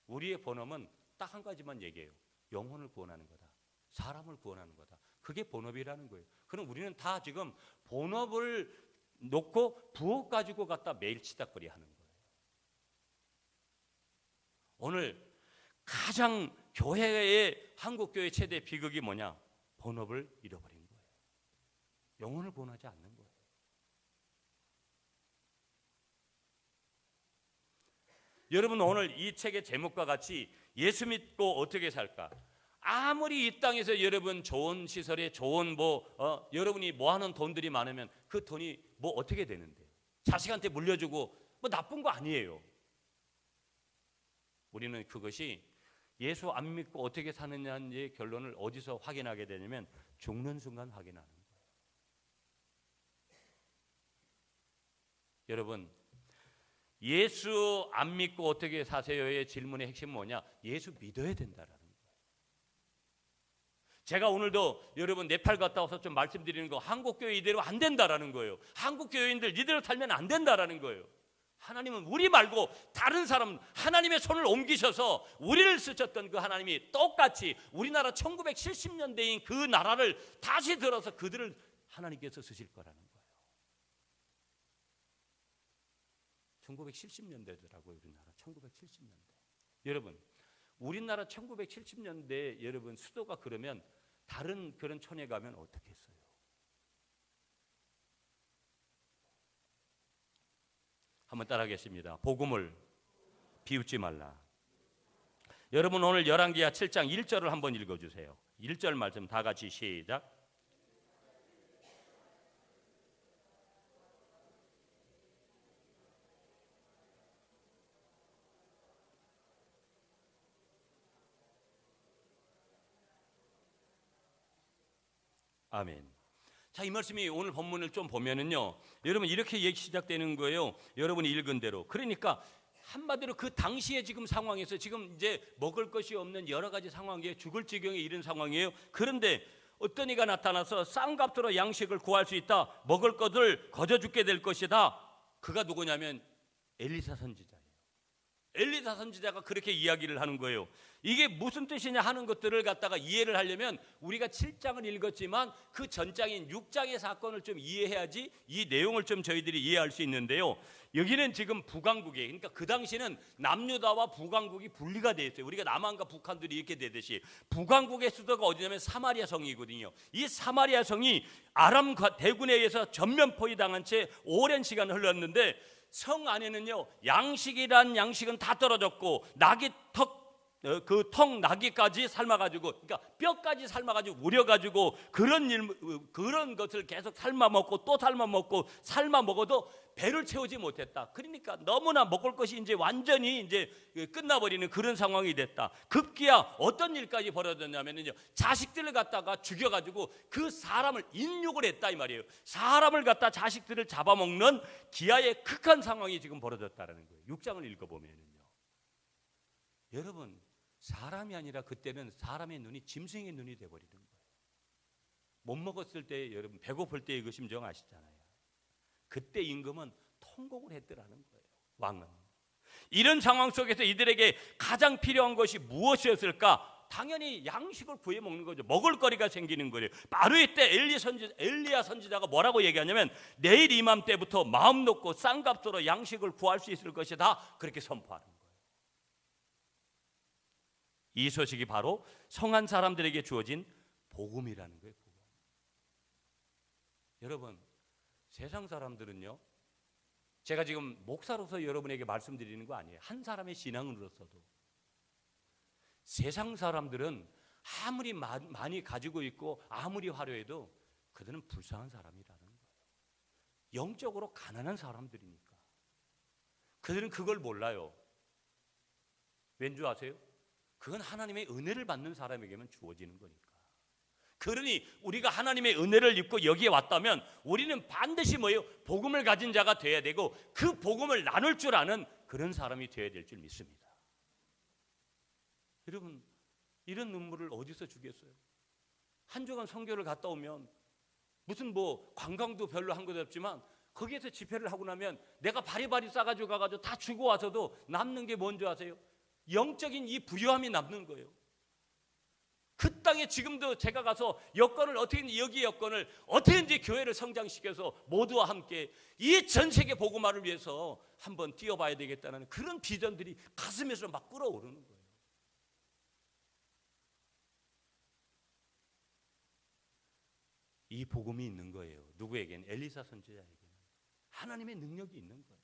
우리의 본업은 딱 한 가지만 얘기해요. 영혼을 구원하는 거다. 사람을 구원하는 거다. 그게 본업이라는 거예요. 그럼 우리는 다 지금 본업을 놓고 부업 가지고 갖다 매일 치닥거리 하는 거예요. 오늘 가장 교회의, 한국교회 최대 비극이 뭐냐? 본업을 잃어버린 거예요. 영혼을 구원하지 않는 거예요. 여러분, 오늘 이 책의 제목과 같이 예수 믿고 어떻게 살까? 아무리 이 땅에서 여러분 좋은 시설에 좋은 여러분이 모아놓은 돈들이 많으면 그 돈이 뭐 어떻게 되는데? 자식한테 물려주고 뭐 나쁜 거 아니에요. 우리는 그것이 예수 안 믿고 어떻게 사느냐의 결론을 어디서 확인하게 되냐면 죽는 순간 확인하는 거예요. 여러분, 예수 안 믿고 어떻게 사세요의 질문의 핵심은 뭐냐? 예수 믿어야 된다라는 거예요. 제가 오늘도 여러분 네팔 갔다 와서 좀 말씀드리는 거, 한국교회 이대로 안 된다라는 거예요. 한국교회인들 이대로 살면 안 된다라는 거예요. 하나님은 우리 말고 다른 사람, 하나님의 손을 옮기셔서 우리를 쓰셨던 그 하나님이 똑같이 우리나라 1970년대인 그 나라를 다시 들어서 그들을 하나님께서 쓰실 거라는 거예요. 1970년대더라고요. 우리나라 1970년대. 여러분, 우리나라 1970년대 여러분 수도가 그러면 다른 그런 촌에 가면 어떻게 했어요? 한번 따라하겠습니다. 복음을 비웃지 말라. 여러분, 오늘 열왕기하 7장 1절을 한번 읽어주세요. 1절 말씀 다 같이 시작. 아멘. 자, 이 말씀이 오늘 본문을 좀 보면은요, 여러분 이렇게 얘기 시작되는 거예요. 여러분이 읽은 대로. 그러니까 한마디로 그 당시에 지금 상황에서 지금 이제 먹을 것이 없는 여러 가지 상황이에요. 죽을 지경에 이른 상황이에요. 그런데 어떤 이가 나타나서 싼 값으로 양식을 구할 수 있다. 먹을 것을 거저 죽게 될 것이다. 그가 누구냐면 엘리사 선지자예요. 엘리사 선지자가 그렇게 이야기를 하는 거예요. 이게 무슨 뜻이냐 하는 것들을 갖다가 이해를 하려면 우리가 7장을 읽었지만 그 전장인 6장의 사건을 좀 이해해야지 이 내용을 좀 저희들이 이해할 수 있는데요. 여기는 지금 북왕국에, 그러니까 그 당시는 남유다와 북왕국이 분리가 되어 있어요. 우리가 남한과 북한들이 이렇게 되듯이 북왕국의 수도가 어디냐면 사마리아 성이거든요. 이 사마리아 성이 아람 대군에 의해서 전면 포위당한 채 오랜 시간 흘렀는데 성 안에는요, 양식이란 양식은 다 떨어졌고 낙이 그 턱 나기까지 삶아가지고, 그러니까 뼈까지 삶아가지고 우려가지고 그런 것을 계속 삶아 먹고 또 삶아 먹고 삶아 먹어도 배를 채우지 못했다. 그러니까 너무나 먹을 것이 이제 완전히 이제 끝나버리는 그런 상황이 됐다. 급기야 어떤 일까지 벌어졌냐면요, 자식들을 갖다가 죽여가지고 그 사람을 인육을 했다 이 말이에요. 사람을 갖다 자식들을 잡아먹는 기아의 극한 상황이 지금 벌어졌다는 거예요. 6장을 읽어보면요, 여러분 사람이 아니라 그때는 사람의 눈이 짐승의 눈이 돼버리는 거예요. 못 먹었을 때 여러분 배고플 때의 그 심정 아시잖아요. 그때 임금은 통곡을 했더라는 거예요. 왕은. 이런 상황 속에서 이들에게 가장 필요한 것이 무엇이었을까? 당연히 양식을 구해 먹는 거죠. 먹을 거리가 생기는 거예요. 바로 이때 엘리야 선지자가 뭐라고 얘기하냐면 내일 이맘때부터 마음 놓고 싼 값으로 양식을 구할 수 있을 것이다. 그렇게 선포하는 거예요. 이 소식이 바로 성한 사람들에게 주어진 복음이라는 거예요. 복음. 여러분, 세상 사람들은요, 제가 지금 목사로서 여러분에게 말씀드리는 거 아니에요. 한 사람의 신앙으로서도 세상 사람들은 아무리 많이 가지고 있고 아무리 화려해도 그들은 불쌍한 사람이라는 거예요. 영적으로 가난한 사람들이니까. 그들은 그걸 몰라요. 왠 줄 아세요? 그건 하나님의 은혜를 받는 사람에게만 주어지는 거니까. 그러니 우리가 하나님의 은혜를 입고 여기에 왔다면 우리는 반드시 뭐예요? 복음을 가진 자가 돼야 되고 그 복음을 나눌 줄 아는 그런 사람이 되어야 될 줄 믿습니다. 여러분, 이런 눈물을 어디서 주겠어요? 한 주간 선교를 갔다 오면 무슨 뭐 관광도 별로 한 것도 없지만 거기에서 집회를 하고 나면 내가 바리바리 싸가지고 가가지고 다 주고 와서도 남는 게 뭔지 아세요? 영적인 이 부유함이 남는 거예요. 그 땅에 지금도 제가 가서 여건을 어떻게든지 여기 여건을 어떻게든지 교회를 성장시켜서 모두와 함께 이 전 세계 복음화를 위해서 한번 뛰어봐야 되겠다는 그런 비전들이 가슴에서 막 끓어오르는 거예요. 이 복음이 있는 거예요. 누구에게는? 엘리사 선지자에게는 하나님의 능력이 있는 거예요.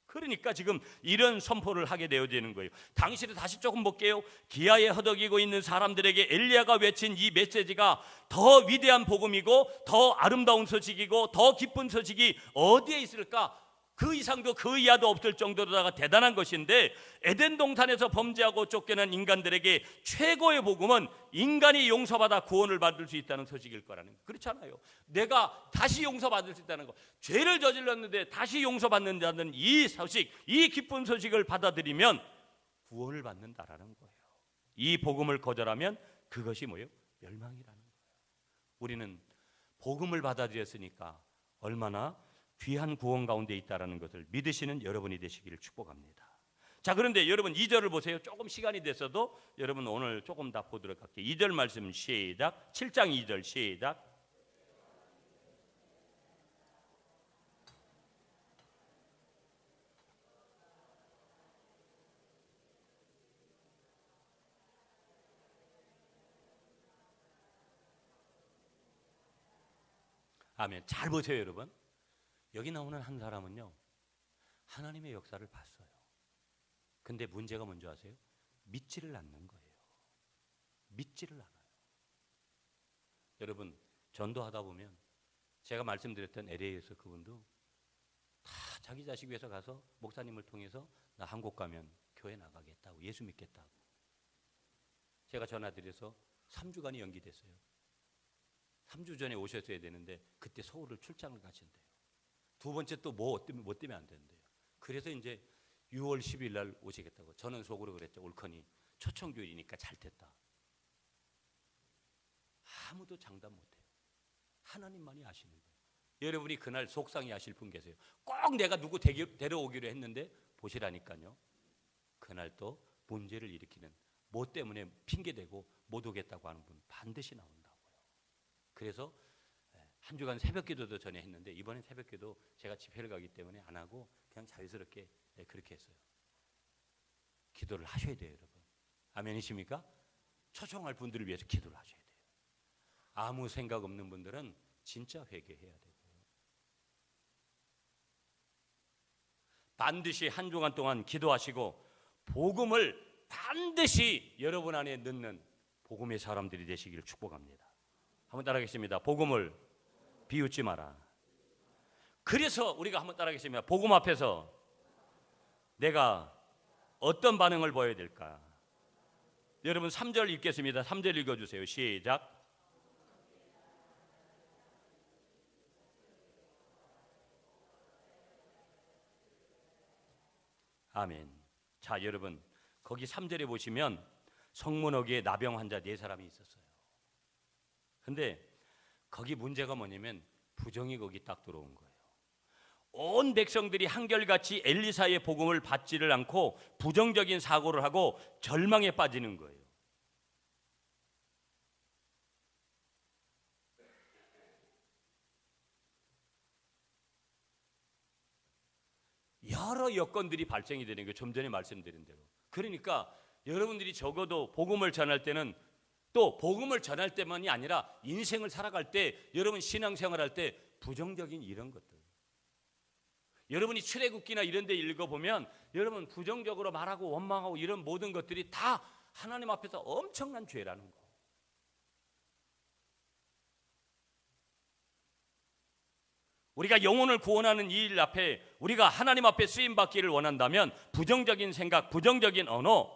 그러니까 지금 이런 선포를 하게 되어지는 거예요. 당시를 다시 조금 볼게요. 기아에 허덕이고 있는 사람들에게 엘리야가 외친 이 메시지가 더 위대한 복음이고 더 아름다운 소식이고 더 기쁜 소식이 어디에 있을까? 그 이상도 그 이하도 없을 정도로다가 대단한 것인데 에덴 동산에서 범죄하고 쫓겨난 인간들에게 최고의 복음은 인간이 용서받아 구원을 받을 수 있다는 소식일 거라는 거예요. 그렇잖아요. 내가 다시 용서받을 수 있다는 거. 죄를 저질렀는데 다시 용서받는다는 이 소식, 이 기쁜 소식을 받아들이면 구원을 받는다라는 거예요. 이 복음을 거절하면 그것이 뭐예요? 멸망이라는 거예요. 우리는 복음을 받아들였으니까 얼마나 귀한 구원 가운데 있다라는 것을 믿으시는 여러분이 되시기를 축복합니다. 자, 그런데 여러분 2절을 보세요. 조금 시간이 됐어도 여러분 오늘 조금 다 보도록 할게요. 2절 말씀 시작. 7장 2절 시작. 아멘. 잘 보세요, 여러분. 여기 나오는 한 사람은요, 하나님의 역사를 봤어요. 근데 문제가 뭔지 아세요? 믿지를 않는 거예요. 믿지를 않아요. 여러분, 전도하다 보면 제가 말씀드렸던 LA에서 그분도 다 자기 자식 위해서 가서 목사님을 통해서 나 한국 가면 교회 나가겠다고, 예수 믿겠다고. 제가 전화드려서 3주간이 연기됐어요. 3주 전에 오셨어야 되는데 그때 서울을 출장을 가신대요. 두 번째 또 뭐 때문에 안 된대요. 그래서 이제 6월 10일 날 오시겠다고. 저는 속으로 그랬죠. 옳거니 초청교회니까 잘 됐다. 아무도 장담 못해요. 하나님만이 아시는 거예요. 여러분이 그날 속상해 하실 분 계세요. 꼭 내가 누구 데려오기로 했는데 보시라니까요. 그날 또 문제를 일으키는 뭐 때문에 핑계대고 못 오겠다고 하는 분 반드시 나온다고요. 그래서 한 주간 새벽기도도 전에 했는데 이번엔 새벽기도 제가 집회를 가기 때문에 안 하고 그냥 자유스럽게 그렇게 했어요. 기도를 하셔야 돼요, 여러분. 아멘이십니까? 초청할 분들을 위해서 기도를 하셔야 돼요. 아무 생각 없는 분들은 진짜 회개해야 되고요. 반드시 한 주간 동안 기도하시고 복음을 반드시 여러분 안에 넣는 복음의 사람들이 되시기를 축복합니다. 한번 따라하겠습니다. 복음을 비웃지 마라. 그래서 우리가 한번 따라하겠습니다. 복음 앞에서 내가 어떤 반응을 보여야 될까? 여러분 3절 읽겠습니다. 3절 읽어주세요. 시작. 아멘. 자, 여러분 거기 3절에 보시면 성문어기에 나병 환자 4사람이 있었어요. 근데 거기 문제가 뭐냐면 부정이 거기 딱 들어온 거예요. 온 백성들이 한결같이 엘리사의 복음을 받지를 않고 부정적인 사고를 하고 절망에 빠지는 거예요. 여러 여건들이 발생이 되는 거예요. 좀 전에 말씀드린 대로. 그러니까 여러분들이 적어도 복음을 전할 때는 또 복음을 전할 때만이 아니라 인생을 살아갈 때, 여러분 신앙생활할 때 부정적인 이런 것들, 여러분이 출애굽기나 이런 데 읽어보면 여러분 부정적으로 말하고 원망하고 이런 모든 것들이 다 하나님 앞에서 엄청난 죄라는 거. 우리가 영혼을 구원하는 이 일 앞에 우리가 하나님 앞에 쓰임받기를 원한다면 부정적인 생각, 부정적인 언어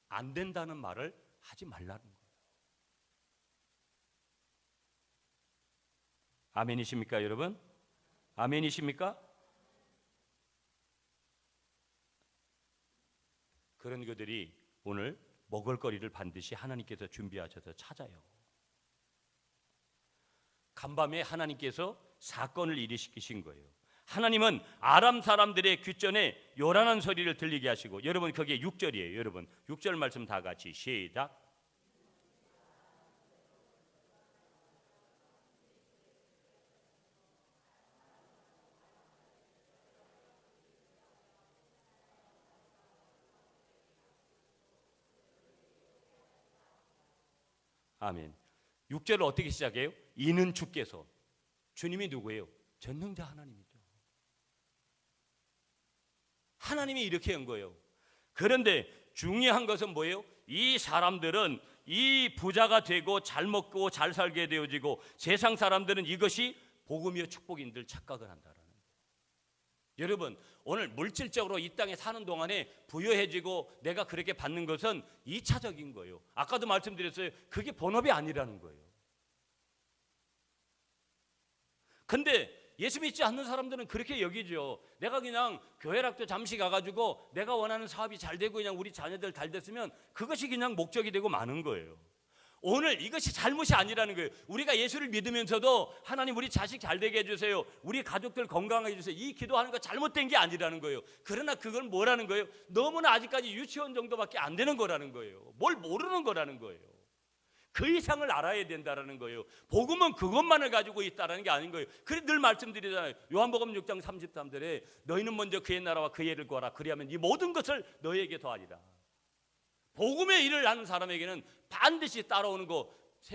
안 된다는 말을 하지 말라는 거예요. 아멘이십니까 여러분? 아멘이십니까? 그런 그들이 오늘 먹을거리를 반드시 하나님께서 준비하셔서 찾아요. 간밤에 하나님께서 사건을 일으키신 거예요. 하나님은 아람 사람들의 귓전에 요란한 소리를 들리게 하시고, 여러분 거기에 6절이에요. 여러분 6절 말씀 다 같이 시작. 아멘. 6절을 어떻게 시작해요? 이는 주께서, 주님이 누구예요? 전능자 하나님이죠. 하나님이 이렇게 한 거예요. 그런데 중요한 것은 뭐예요? 이 사람들은 이 부자가 되고 잘 먹고 잘 살게 되어지고 세상 사람들은 이것이 복음이요 축복인 줄 착각을 한다라는 거예요. 여러분 오늘 물질적으로 이 땅에 사는 동안에 부유해지고 내가 그렇게 받는 것은 2차적인 거예요. 아까도 말씀드렸어요. 그게 본업이 아니라는 거예요. 근데 예수 믿지 않는 사람들은 그렇게 여기죠. 내가 그냥 교회락도 잠시 가가지고 내가 원하는 사업이 잘 되고 그냥 우리 자녀들 잘 됐으면 그것이 그냥 목적이 되고 마는 거예요. 오늘 이것이 잘못이 아니라는 거예요. 우리가 예수를 믿으면서도 하나님 우리 자식 잘 되게 해주세요, 우리 가족들 건강하게 해주세요, 이 기도하는 거 잘못된 게 아니라는 거예요. 그러나 그건 뭐라는 거예요? 너무나 아직까지 유치원 정도밖에 안 되는 거라는 거예요. 뭘 모르는 거라는 거예요. 그 이상을 알아야 된다라는 거예요. 복음은 그것만을 가지고 있다라는 게 아닌 거예요. 그래 늘 말씀드리잖아요. 요한복음 6장 33절에 너희는 먼저 그의 나라와 그의 일을 구하라. 그리하면 이 모든 것을 너희에게 더하리라. 복음의 일을 하는 사람에게는 반드시 따라오는 거,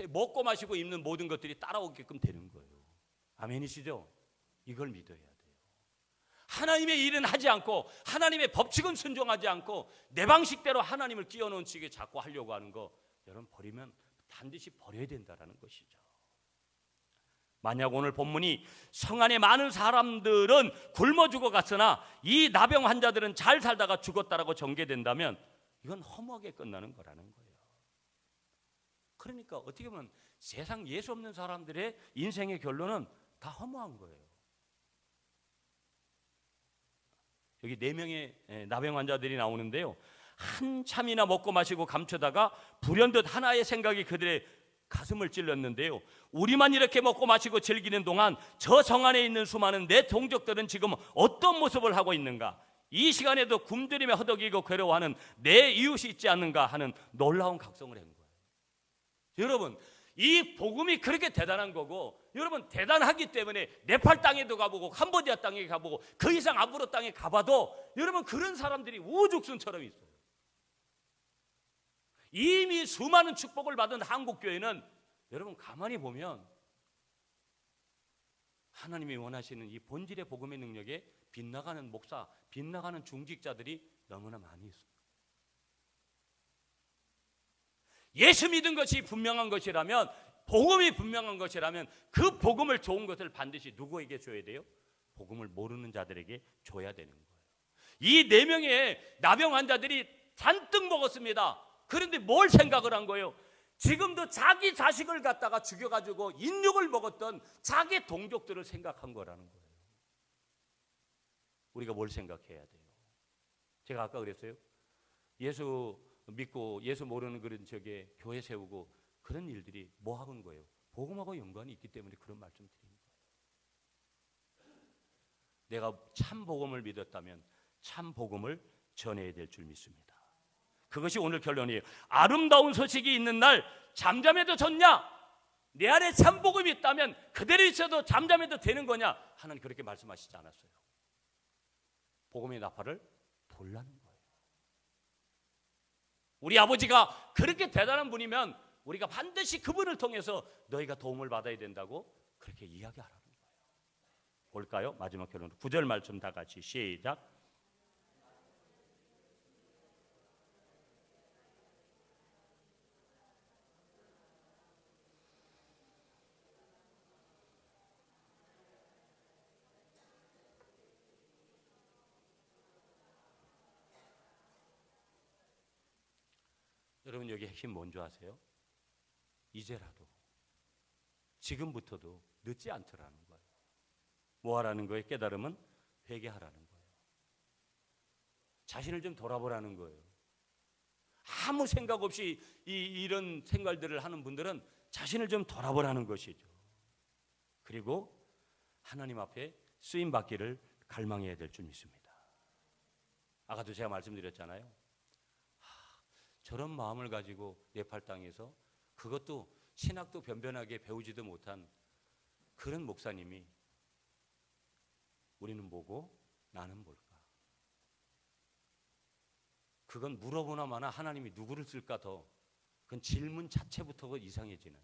먹고 마시고 입는 모든 것들이 따라오게끔 되는 거예요. 아멘이시죠? 이걸 믿어야 돼요. 하나님의 일은 하지 않고 하나님의 법칙은 순종하지 않고 내 방식대로 하나님을 끼워넣은 식에 자꾸 하려고 하는 거, 여러분 버리면 반드시 버려야 된다는 것이죠. 만약 오늘 본문이 성 안에 많은 사람들은 굶어 죽어갔으나 이 나병 환자들은 잘 살다가 죽었다라고 전개된다면 이건 허무하게 끝나는 거라는 거예요. 그러니까 어떻게 보면 세상 예수 없는 사람들의 인생의 결론은 다 허무한 거예요. 여기 4명의 나병 환자들이 나오는데요, 한참이나 먹고 마시고 감추다가 불현듯 하나의 생각이 그들의 가슴을 찔렀는데요, 우리만 이렇게 먹고 마시고 즐기는 동안 저 성 안에 있는 수많은 내 동족들은 지금 어떤 모습을 하고 있는가? 이 시간에도 굶주림에 허덕이고 괴로워하는 내 이웃이 있지 않는가 하는 놀라운 각성을 한 거예요. 여러분 이 복음이 그렇게 대단한 거고, 여러분 대단하기 때문에 네팔 땅에도 가보고 캄보디아 땅에 가보고 그 이상 앞으로 땅에 가봐도 여러분 그런 사람들이 우죽순처럼 있어요. 이미 수많은 축복을 받은 한국교회는 여러분 가만히 보면 하나님이 원하시는 이 본질의 복음의 능력에 빗나가는 목사, 빗나가는 중직자들이 너무나 많이 있습니다. 예수 믿은 것이 분명한 것이라면, 복음이 분명한 것이라면 그 복음을 좋은 것을 반드시 누구에게 줘야 돼요? 복음을 모르는 자들에게 줘야 되는 거예요. 이 4명의 나병 환자들이 잔뜩 먹었습니다. 그런데 뭘 생각을 한 거예요? 지금도 자기 자식을 갖다가 죽여가지고 인육을 먹었던 자기 동족들을 생각한 거라는 거예요. 우리가 뭘 생각해야 돼요? 제가 아까 그랬어요. 예수 믿고 예수 모르는 그런 저게 교회 세우고 그런 일들이 뭐 하는 거예요? 복음하고 연관이 있기 때문에 그런 말씀 드리는 거예요. 내가 참 복음을 믿었다면 참 복음을 전해야 될 줄 믿습니다. 그것이 오늘 결론이에요. 아름다운 소식이 있는 날 잠잠해도 좋냐? 내 안에 참 복음이 있다면 그대로 있어도 잠잠해도 되는 거냐? 하나님 그렇게 말씀하시지 않았어요. 복음의 나팔을 불라는 거예요. 우리 아버지가 그렇게 대단한 분이면 우리가 반드시 그분을 통해서 너희가 도움을 받아야 된다고 그렇게 이야기하라는 거예요. 볼까요? 마지막 결론 9절 말씀 다 같이 시작. 여러분 여기 핵심 뭔지 아세요? 이제라도 지금부터도 늦지 않더라는 거예요. 뭐 하라는 거예요? 깨달음은 회개하라는 거예요. 자신을 좀 돌아보라는 거예요. 아무 생각 없이 이런 생활들을 하는 분들은 자신을 좀 돌아보라는 것이죠. 그리고 하나님 앞에 쓰임 받기를 갈망해야 될 줄 믿습니다. 아까도 제가 말씀드렸잖아요. 저런 마음을 가지고 네팔 땅에서 그것도 신학도 변변하게 배우지도 못한 그런 목사님이 우리는 뭐고 나는 뭘까? 그건 물어보나 마나 하나님이 누구를 쓸까 더 그건 질문 자체부터가 이상해지는.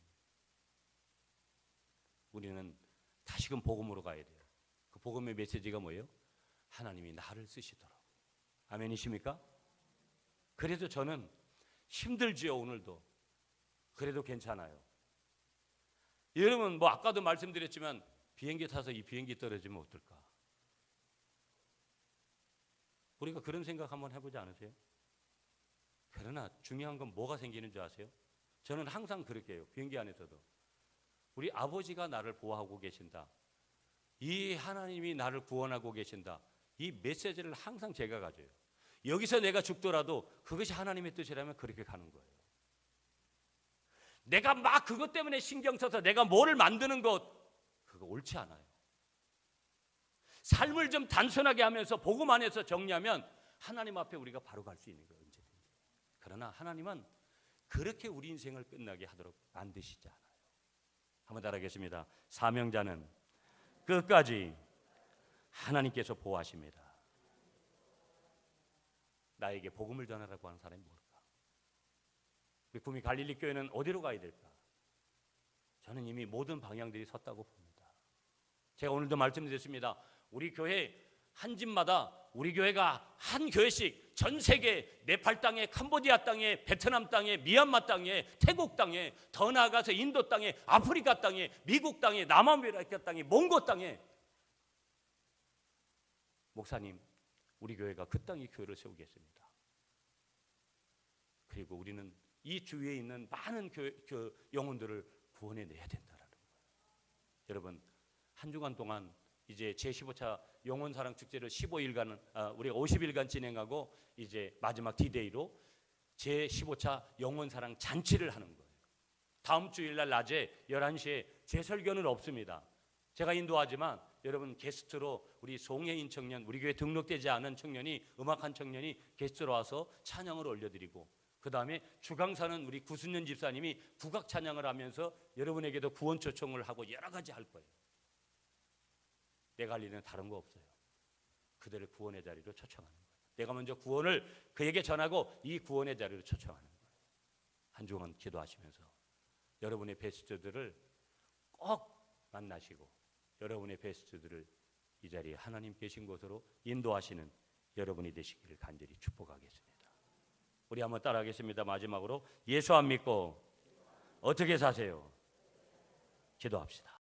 우리는 다시금 복음으로 가야 돼요. 그 복음의 메시지가 뭐예요? 하나님이 나를 쓰시도록. 아멘이십니까? 그래서 저는 힘들지요 오늘도. 그래도 괜찮아요. 여러분 뭐 아까도 말씀드렸지만 비행기 타서 이 비행기 떨어지면 어떨까? 우리가 그런 생각 한번 해보지 않으세요? 그러나 중요한 건 뭐가 생기는 줄 아세요? 저는 항상 그렇게 해요. 비행기 안에서도 우리 아버지가 나를 보호하고 계신다. 이 하나님이 나를 구원하고 계신다. 이 메시지를 항상 제가 가져요. 여기서 내가 죽더라도 그것이 하나님의 뜻이라면 그렇게 가는 거예요. 내가 막 그것 때문에 신경 써서 내가 뭐를 만드는 것 그거 옳지 않아요. 삶을 좀 단순하게 하면서 복음 안에서 정리하면 하나님 앞에 우리가 바로 갈 수 있는 거예요. 언제든지. 그러나 하나님은 그렇게 우리 인생을 끝나게 하도록 만드시지 않아요. 한번 따라하겠습니다. 사명자는 끝까지 하나님께서 보호하십니다. 나에게 복음을 전하라고 하는 사람이 뭘까? 우리 구미 갈릴리 교회는 어디로 가야 될까? 저는 이미 모든 방향들이 섰다고 봅니다. 제가 오늘도 말씀드렸습니다. 우리 교회 한 집마다 우리 교회가 한 교회씩 전 세계 네팔 땅에, 캄보디아 땅에, 베트남 땅에, 미얀마 땅에, 태국 땅에, 더 나아가서 인도 땅에, 아프리카 땅에, 미국 땅에, 남아메리카 땅에, 몽고 땅에 목사님 우리 교회가 그 땅에 교회를 세우겠습니다. 그리고 우리는 이 주위에 있는 많은 영혼들을 구원해내야 된다라는 거예요. 여러분 한 주간 동안 이제 제15차 영혼사랑 축제를 15일간 우리가 50일간 진행하고 이제 마지막 디데이로 제15차 영혼사랑 잔치를 하는 거예요. 다음 주일날 낮에 11시에 제 설교는 없습니다. 제가 인도하지만 여러분 게스트로 우리 송혜인 청년, 우리 교회 등록되지 않은 청년이 음악한 청년이 게스트로 와서 찬양을 올려드리고 그 다음에 주강사는 우리 구순년 집사님이 국악 찬양을 하면서 여러분에게도 구원 초청을 하고 여러 가지 할 거예요. 내가 할 일은 다른 거 없어요. 그들을 구원의 자리로 초청하는 거예요. 내가 먼저 구원을 그에게 전하고 이 구원의 자리로 초청하는 거예요. 한 주간 기도하시면서 여러분의 베스트들을 꼭 만나시고 여러분의 베스트들을 이 자리에 하나님 계신 곳으로 인도하시는 여러분이 되시기를 간절히 축복하겠습니다. 우리 한번 따라하겠습니다. 마지막으로 예수 안 믿고 어떻게 사세요? 기도합시다.